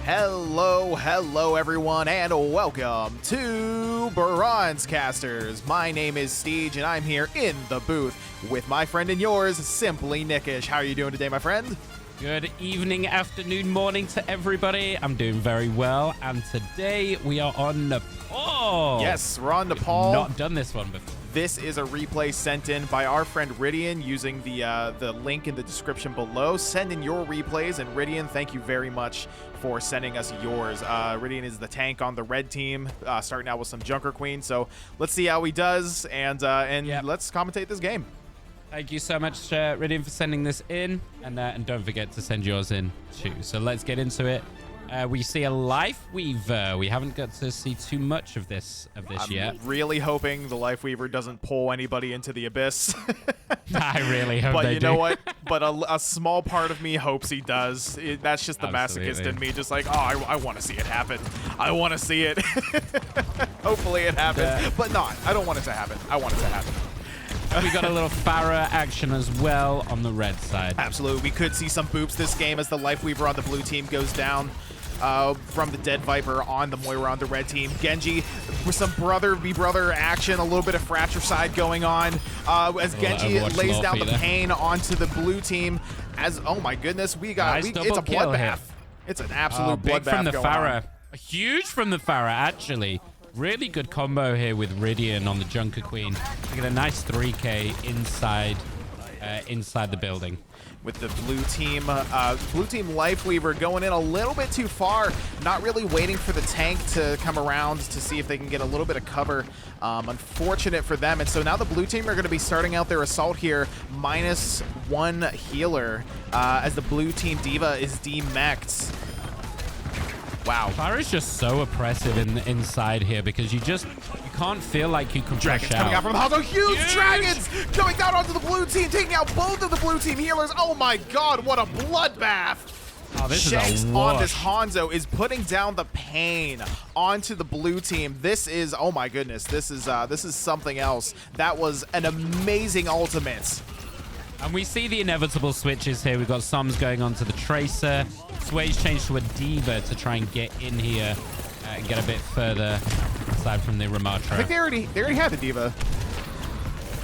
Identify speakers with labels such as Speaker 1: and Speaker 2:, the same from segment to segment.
Speaker 1: Hello everyone, and welcome to Bronzcasters. My name is Steej, and I'm here in the booth with my friend and yours, SimplyNickish. How are you doing today, my friend?
Speaker 2: Good evening, afternoon, morning to everybody. I'm doing very well, and today we are on Nepal.
Speaker 1: Yes, we're on Nepal.
Speaker 2: We've not done this one before.
Speaker 1: This is a replay sent in by our friend Ridian using the link in the description below. Send in your replays, and Ridian, thank you very much for sending us yours. Ridian is the tank on the red team, starting out with some Junker Queen. So let's see how he does, and let's commentate this game.
Speaker 2: Thank you so much, Ridian, for sending this in, and don't forget to send yours in too. So let's get into it. We see a Life Weaver. We haven't got to see too much of this yet.
Speaker 1: I'm really hoping the Life Weaver doesn't pull anybody into the abyss.
Speaker 2: I really hope
Speaker 1: but
Speaker 2: they
Speaker 1: you
Speaker 2: do.
Speaker 1: know what? But a small part of me hopes he does. That's just the masochist in me, just like, oh, I want to see it happen. I want to see it. Hopefully it happens, but not. I don't want it to happen. I want it to happen.
Speaker 2: We got a little Pharah action as well on the red side.
Speaker 1: Absolutely. We could see some boops this game as the Life Weaver on the blue team goes down from the Dead Viper on the Moira on the red team. Genji with some brother action, a little bit of fratricide going on as Genji lays down the pain onto the blue team. As, oh my goodness, it's a bloodbath. It's an absolute
Speaker 2: big
Speaker 1: bloodbath
Speaker 2: from the
Speaker 1: going
Speaker 2: Pharah.
Speaker 1: on.
Speaker 2: Huge from the Pharah, actually. Really good combo here with Ridian on the Junker Queen. We get a nice 3K inside the building.
Speaker 1: With the blue team Life Weaver going in a little bit too far, not really waiting for the tank to come around to see if they can get a little bit of cover. Unfortunate for them, and so now the blue team are going to be starting out their assault here, -1 healer, as the blue team Diva is demech'd. Wow.
Speaker 2: Pharah is just so oppressive inside here because you can't feel like you can
Speaker 1: Dragons
Speaker 2: push
Speaker 1: coming out
Speaker 2: out.
Speaker 1: from the house. Huge dragons going down onto the blue team, taking out both of the blue team healers. Oh my god, what a bloodbath.
Speaker 2: Oh, this
Speaker 1: Shanks
Speaker 2: is a
Speaker 1: on this Hanzo is putting down the pain onto the blue team. This is, oh my goodness, this is something else. That was an amazing ultimate.
Speaker 2: And we see the inevitable switches here. We've got Sums going on to the Tracer. Sway's changed to a Diva to try and get in here and get a bit further aside from the Ramatra.
Speaker 1: I think they already had the Diva.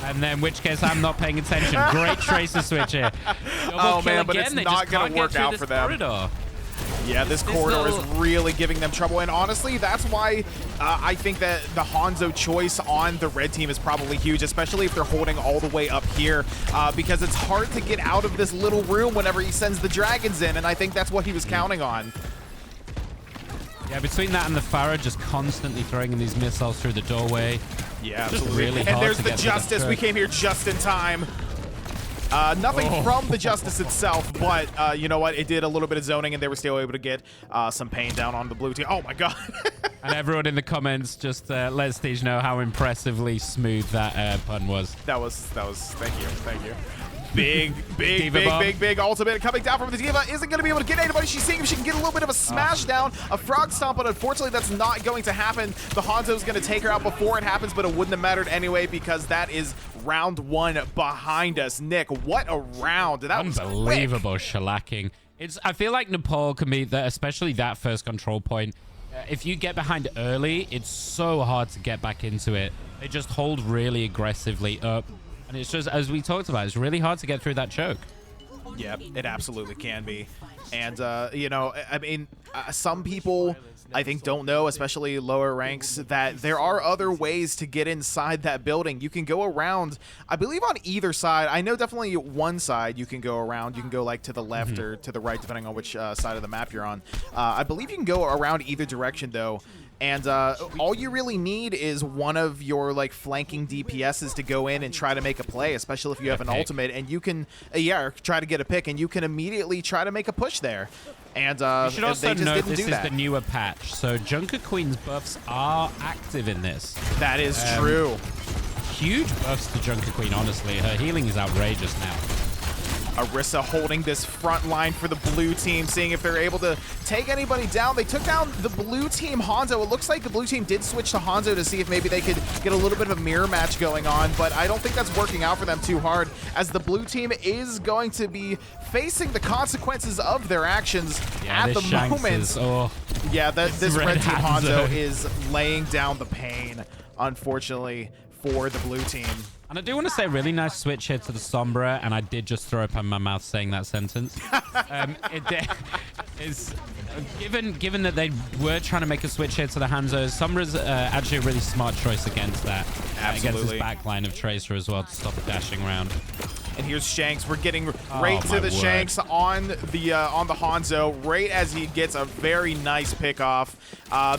Speaker 2: And then, in which case, I'm not paying attention. Great Tracer switch here.
Speaker 1: Oh man, but it's not going to work out for them.
Speaker 2: Corridor.
Speaker 1: Yeah, this corridor is really giving them trouble, and honestly, that's why I think that the Hanzo choice on the red team is probably huge, especially if they're holding all the way up here, because it's hard to get out of this little room whenever he sends the dragons in, and I think that's what he was counting on.
Speaker 2: Yeah, between that and the Pharah just constantly throwing in these missiles through the doorway.
Speaker 1: Yeah, absolutely.
Speaker 2: Really
Speaker 1: and there's the Justice. We came here just in time. Nothing from the Justice itself, but you know what? It did a little bit of zoning, and they were still able to get some pain down on the blue team. Oh my god!
Speaker 2: And everyone in the comments just let Steej know how impressively smooth that pun was.
Speaker 1: That was. Thank you. Big ultimate coming down from the Diva. Isn't going to be able to get anybody. She's seeing if she can get a little bit of a smash down, a frog stomp, but unfortunately that's not going to happen. The Hanzo's going to take her out before it happens, but it wouldn't have mattered anyway because that is round 1 behind us. Nick, what a round. That was
Speaker 2: unbelievable shellacking. I feel like Nepal can be that, especially that first control point. If you get behind early, it's so hard to get back into it. They just hold really aggressively up. And it's just, as we talked about, it's really hard to get through that choke.
Speaker 1: Yeah, it absolutely can be. And, you know, I mean, some people, I think, don't know, especially lower ranks, that there are other ways to get inside that building. You can go around, I believe, on either side. I know definitely one side you can go around. You can go, like, to the left or to the right, depending on which side of the map you're on. I believe you can go around either direction, though. And all you really need is one of your like flanking DPSs to go in and try to make a play, especially if you have an ultimate, and you can, try to get a pick, and you can immediately try to make a push there. And
Speaker 2: you should also note this is
Speaker 1: the
Speaker 2: newer patch, so Junker Queen's buffs are active in this.
Speaker 1: That is true.
Speaker 2: Huge buffs to Junker Queen, honestly. Her healing is outrageous now.
Speaker 1: Orisa holding this front line for the blue team, seeing if they're able to take anybody down. They took down the blue team Hanzo. It looks like the blue team did switch to Hanzo to see if maybe they could get a little bit of a mirror match going on, but I don't think that's working out for them too hard, as the blue team is going to be facing the consequences of their actions at the moment. Yeah, this red team Hanzo is laying down the pain, unfortunately, for the blue team.
Speaker 2: And I do want to say, really nice switch here to the Sombra, and I did just throw up in my mouth saying that sentence. Given that they were trying to make a switch here to the Hanzo, Sombra's actually a really smart choice against that. Against this backline of Tracer as well to stop it dashing around.
Speaker 1: And here's Shanks. We're getting right to the Shanks on the Hanzo, right as he gets a very nice pickoff.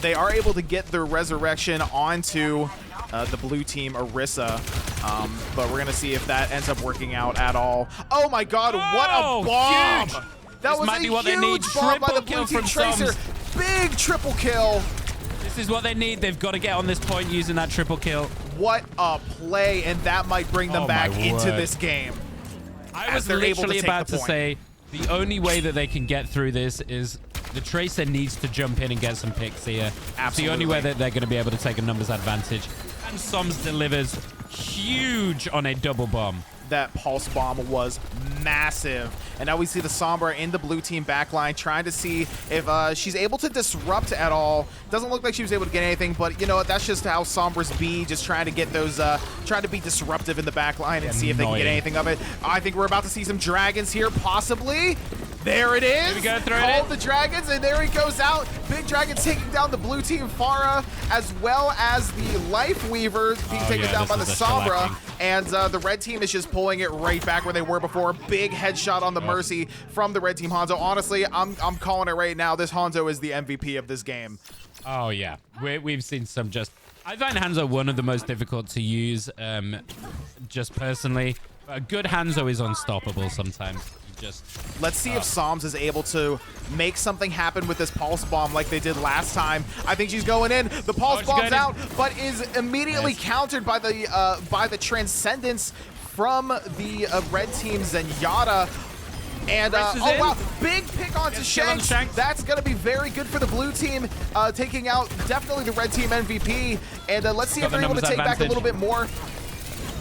Speaker 1: They are able to get their resurrection onto the blue team Orisa, but we're gonna see if that ends up working out at all. Oh my God! What a bomb!
Speaker 2: Huge.
Speaker 1: That was a huge bomb by the blue team Tracer. Big triple kill.
Speaker 2: This is what they need. They've got to get on this point using that triple kill.
Speaker 1: What a play, and that might bring them back into this game.
Speaker 2: I was literally about to say the only way that they can get through this is the Tracer needs to jump in and get some picks here. It's the only way that they're going to be able to take a numbers advantage. And Soms delivers huge on a double bomb.
Speaker 1: That pulse bomb was massive. And now we see the Sombra in the blue team backline trying to see if she's able to disrupt at all. Doesn't look like she was able to get anything, but you know what? That's just how Sombras be, just trying to get those, trying to be disruptive in the backline and see if they can get anything of it. I think we're about to see some dragons here, possibly. There it is.
Speaker 2: Here we go,
Speaker 1: Call the dragons, and there he goes out. Big Dragon taking down the blue team Pharah, as well as the Life Weaver being taken down by the Sombra. And the red team is just pulling it right back where they were before. Big headshot on the Mercy from the red team Hanzo. Honestly, I'm calling it right now. This Hanzo is the MVP of this game.
Speaker 2: Oh, yeah. We've seen some just... I find Hanzo one of the most difficult to use, just personally. A good Hanzo is unstoppable sometimes.
Speaker 1: Let's see if Soms is able to make something happen with this pulse bomb like they did last time. I think she's going in. The pulse bomb's out, but is immediately countered by the transcendence from the red team Zenyatta. And oh wow, big pick onto Shanks. That's gonna be very good for the blue team, taking out definitely the red team MVP. And let's see if they're able to take back a little bit more.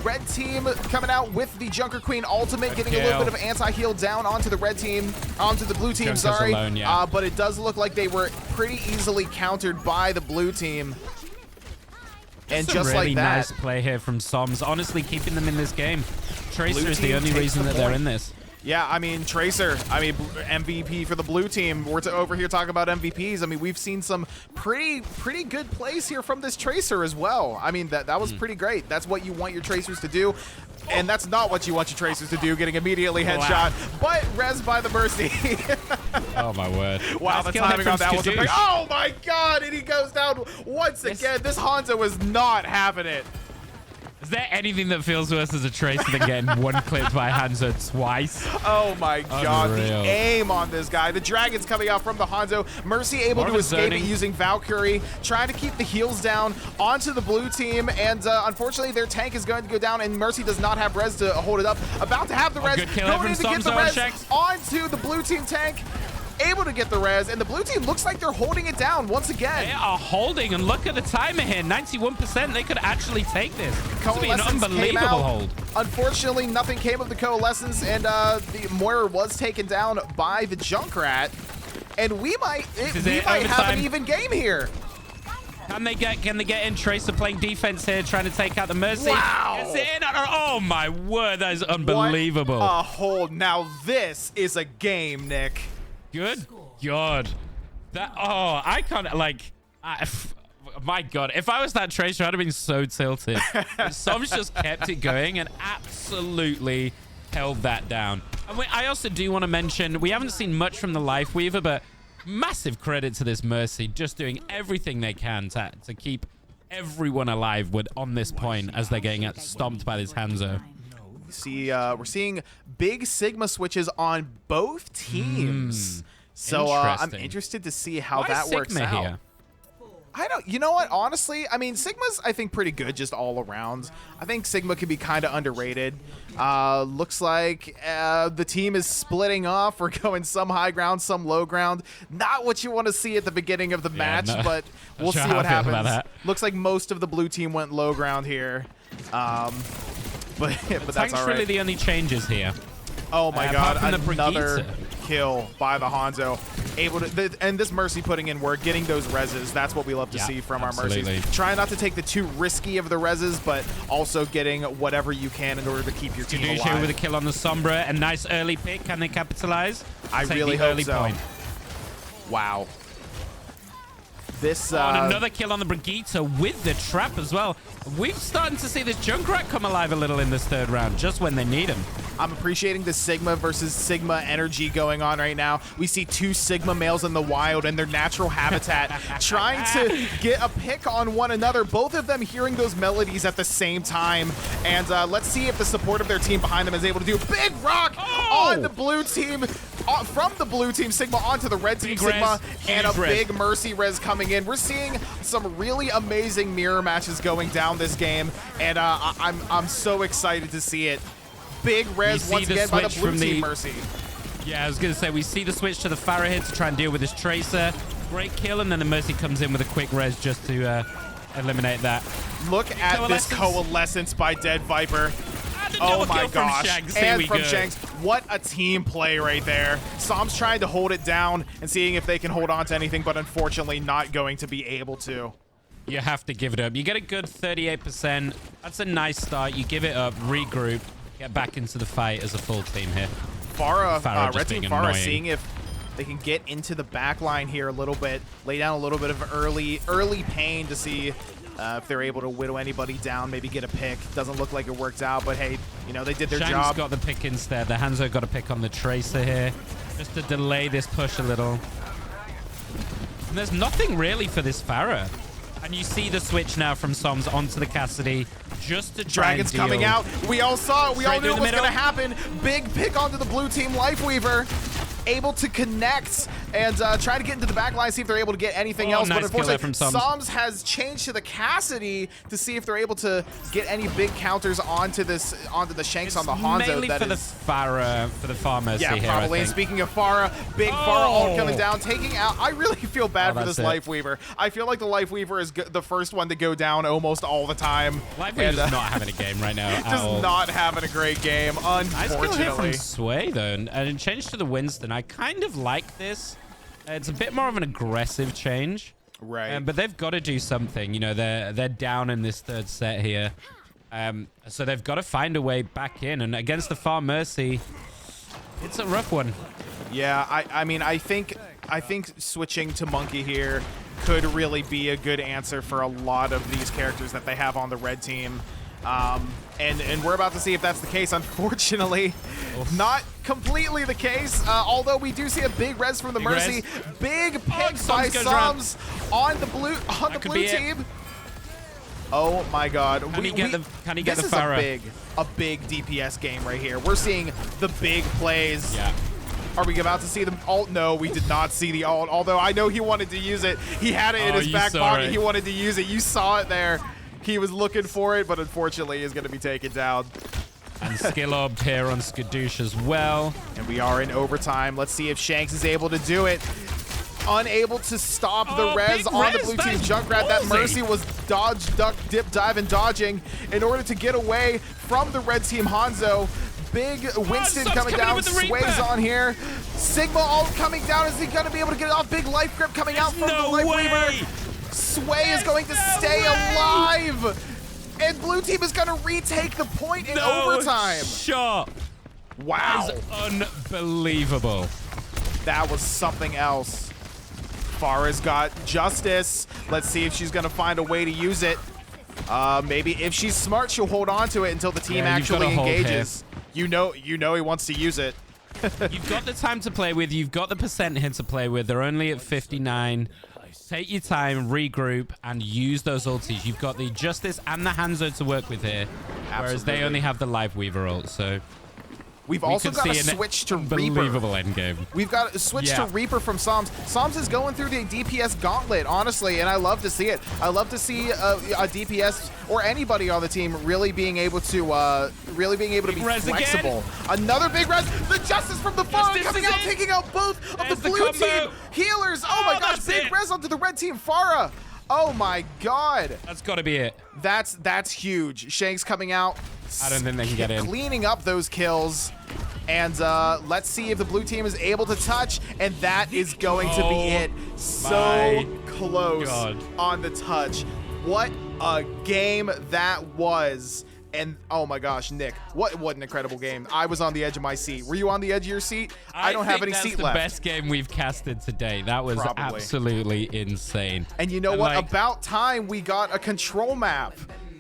Speaker 1: Red team coming out with the Junker Queen ultimate, getting a little bit of anti-heal down onto the red team, onto the blue team, sorry.
Speaker 2: Alone, yeah.
Speaker 1: But it does look like they were pretty easily countered by the blue team. And just
Speaker 2: really
Speaker 1: like that.
Speaker 2: Nice play here from Soms, honestly keeping them in this game. Tracer is the only reason that they're in this.
Speaker 1: Yeah, I mean, Tracer, MVP for the blue team. We're over here talking about MVPs. I mean, we've seen some pretty good plays here from this Tracer as well. I mean, that was pretty great. That's what you want your Tracers to do. And that's not what you want your Tracers to do, getting immediately headshot, but res by the Mercy.
Speaker 2: Oh, my word.
Speaker 1: Wow, the timing on that was a big... Oh, my God, and he goes down once again. This Hanzo is not having it.
Speaker 2: Is there anything that feels worse as a Tracer than getting one clipped by Hanzo twice?
Speaker 1: Oh my God, the aim on this guy. The Dragon's coming out from the Hanzo. Mercy able to escape it using Valkyrie, trying to keep the heals down onto the blue team, and unfortunately their tank is going to go down, and Mercy does not have res to hold it up. About to have the res, going in to get the res onto the blue team tank. Able to get the res, and the blue team looks like they're holding it down once again.
Speaker 2: They are holding, and look at the timer here, 91%. They could actually take this. This would be an unbelievable hold.
Speaker 1: Unfortunately, nothing came of the Coalescence, and the Moira was taken down by the Junkrat, and we might have an even game here.
Speaker 2: Can they get in? Tracer playing defense here, trying to take out the Mercy.
Speaker 1: Wow.
Speaker 2: It's in. Oh my word, that is unbelievable.
Speaker 1: What a hold. Now this is a game, Nick.
Speaker 2: Good God. I can't, my God. If I was that Tracer, I'd have been so tilted. Soms just kept it going and absolutely held that down. And I also do want to mention, we haven't seen much from the Life Weaver, but massive credit to this Mercy, just doing everything they can to keep everyone alive on this point as they're getting stomped by this Hanzo.
Speaker 1: We're seeing big Sigma switches on both teams. So I'm interested to see how that works out. Here? I don't, you know what, honestly, I mean, Sigma's, I think, pretty good just all around. I think Sigma can be kind of underrated. Looks like the team is splitting off. We're going some high ground, some low ground. Not what you want to see at the beginning of the match, but we'll see what happens. Looks like most of the blue team went low ground here. But that's
Speaker 2: Tank's
Speaker 1: all right.
Speaker 2: really the only changes here.
Speaker 1: Oh my god, another
Speaker 2: Brigitte.
Speaker 1: kill by the Hanzo. Able to, and this Mercy putting in work, getting those reses. That's what we love to see from our Mercies. Try not to take the too risky of the reses, but also getting whatever you can in order to keep your team alive.
Speaker 2: Steej here with a kill on the Sombra. A nice early pick. Can they capitalize?
Speaker 1: I really hope so.
Speaker 2: Point.
Speaker 1: Wow. This
Speaker 2: and another kill on the Brigitte with the trap as well. We're starting to see this Junkrat come alive a little in this third round, just when they need him.
Speaker 1: I'm appreciating the Sigma versus Sigma energy going on right now. We see two Sigma males in the wild in their natural habitat trying to get a pick on one another, both of them hearing those melodies at the same time. And let's see if the support of their team behind them is able to do big rock on the blue team, from the blue team Sigma onto the red team Sigma, and a big Mercy res coming in. We're seeing some really amazing mirror matches going down this game, and I'm so excited to see it. Big res once again by the blue team Mercy.
Speaker 2: Yeah, I was going to say, we see the switch to the Pharah here to try and deal with this Tracer. Great kill, and then the Mercy comes in with a quick res just to eliminate that.
Speaker 1: Look at this coalescence by Dead Viper. Oh my gosh. And from Shanks. What a team play right there. Som's trying to hold it down and seeing if they can hold on to anything, but unfortunately not going to be able to.
Speaker 2: You have to give it up. You get a good 38%. That's a nice start. You give it up, regroup, get back into the fight as a full team here.
Speaker 1: Pharah, red team Pharah seeing if they can get into the back line here a little bit, lay down a little bit of early pain to see if they're able to whittle anybody down, maybe get a pick. Doesn't look like it worked out, but hey, you know, they did their
Speaker 2: Shanks
Speaker 1: job.
Speaker 2: Got the pick instead. The Hanzo got a pick on the Tracer here, just to delay this push a little. And there's nothing really for this Pharah. And you see the switch now from Soms onto the Cassidy, just to try
Speaker 1: Dragon's
Speaker 2: and deal.
Speaker 1: coming out. We all saw it. We all knew it was going to happen. Big pick onto the blue team Lifeweaver. Able to connect and try to get into the back line, see if they're able to get anything else.
Speaker 2: Nice,
Speaker 1: but unfortunately,
Speaker 2: from
Speaker 1: Soms has changed to the Cassidy to see if they're able to get any big counters onto the Shanks on the Hanzo.
Speaker 2: Mainly for the Pharah, for the farmers.
Speaker 1: Yeah, probably. And speaking of Pharah, big Pharah all coming down, taking out. I really feel bad for this Lifeweaver. I feel like the Lifeweaver is the first one to go down almost all the time.
Speaker 2: Lifeweaver's not having a game right now.
Speaker 1: Just not having a great game, unfortunately.
Speaker 2: Nice kill here from Sway, though, and it changed to the Winston. I kind of like this. It's a bit more of an aggressive change.
Speaker 1: Right.
Speaker 2: But they've got to do something. You know, they're down in this third set here. So they've got to find a way back in. And against the Far Mercy, it's a rough one.
Speaker 1: Yeah, I mean, I think switching to Monkey here could really be a good answer for a lot of these characters that they have on the red team. And we're about to see if that's the case. Unfortunately, not completely the case. Although we do see a big res from the Mercy. Big pick by Soms on the blue team. Oh my God!
Speaker 2: Can he get the Pharah?
Speaker 1: This is a big DPS game right here. We're seeing the big plays.
Speaker 2: Yeah.
Speaker 1: Are we about to see the ult? No, we did not see the ult. Although I know he wanted to use it. He had it in his back pocket. He wanted to use it. You saw it there. He was looking for it, but unfortunately is going to be taken down.
Speaker 2: And skill orbed here on Skadoosh as well.
Speaker 1: And we are in overtime. Let's see if Shanks is able to do it. Unable to stop the res on the blue team Junkrat. That Mercy was dodge, duck, dip, dive, and dodging in order to get away from the red team Hanzo. Big Winston coming down. Sway's on here. Sigma all coming down. Is he going to be able to get it off? Big life grip coming out from the Lifeweaver. Sway is going to stay alive. And blue team is going to retake the point in overtime.
Speaker 2: Shot.
Speaker 1: Wow.
Speaker 2: That is unbelievable.
Speaker 1: That was something else. Farah's got Justice. Let's see if she's going to find a way to use it. Maybe if she's smart, she'll hold on to it until the team actually engages. You know he wants to use it.
Speaker 2: You've got the time to play with. You've got the percent here to play with. They're only at 59. Take your time, regroup, and use those ultis. You've got the Justice and the Hanzo to work with here. Whereas they only have the Lifeweaver ult, so...
Speaker 1: We've also got a switch to Reaper.
Speaker 2: Unbelievable endgame.
Speaker 1: We've got a switch to Reaper from Psalms. Psalms is going through the DPS gauntlet, honestly, and I love to see it. I love to see a DPS or anybody on the team really being able to be flexible. Again. Another big res. The Justice from the farm coming out, taking out both of the blue team healers. Oh my gosh, big res onto the red team. Pharah. Oh my god.
Speaker 2: That's got to be it.
Speaker 1: That's huge. Shanks coming out.
Speaker 2: I don't think they can get in.
Speaker 1: Cleaning up those kills. And let's see if the blue team is able to touch. And that is going to be it. So close on the touch. What a game that was. And oh my gosh, Nick, what an incredible game. I was on the edge of my seat. Were you on the edge of your seat? I don't have any seat left.
Speaker 2: That's the best game we've casted today. That was absolutely insane.
Speaker 1: And you know what? About time we got a control map.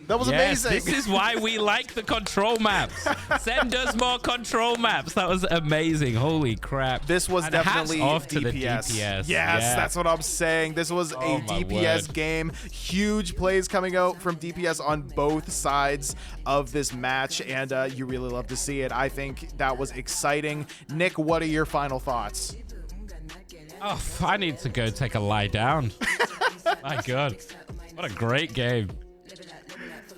Speaker 1: That was amazing.
Speaker 2: This is why we like the control maps. Send us more control maps. That was amazing. Holy crap.
Speaker 1: This was definitely
Speaker 2: off to
Speaker 1: DPS.
Speaker 2: The DPS.
Speaker 1: Yes, that's what I'm saying. This was a DPS game. Huge plays coming out from DPS on both sides of this match, and you really love to see it. I think that was exciting. Nick, what are your final thoughts?
Speaker 2: Oh, I need to go take a lie down. My God. What a great game.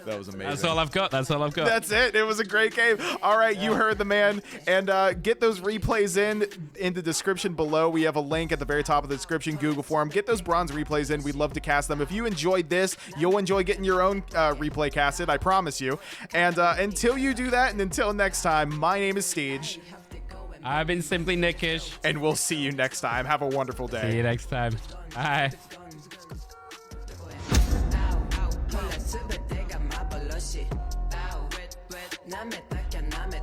Speaker 1: That was amazing.
Speaker 2: That's all I've got. That's all I've got.
Speaker 1: That's it. It was a great game. All right, you heard the man. And get those replays in the description below. We have a link at the very top of the description, Google form. Get those bronze replays in. We'd love to cast them. If you enjoyed this, you'll enjoy getting your own replay casted. I promise you. And until you do that, and until next time, my name is Steej.
Speaker 2: I've been SimplyNickish.
Speaker 1: And we'll see you next time. Have a wonderful day.
Speaker 2: See you next time. Bye.
Speaker 3: Na me taca, na me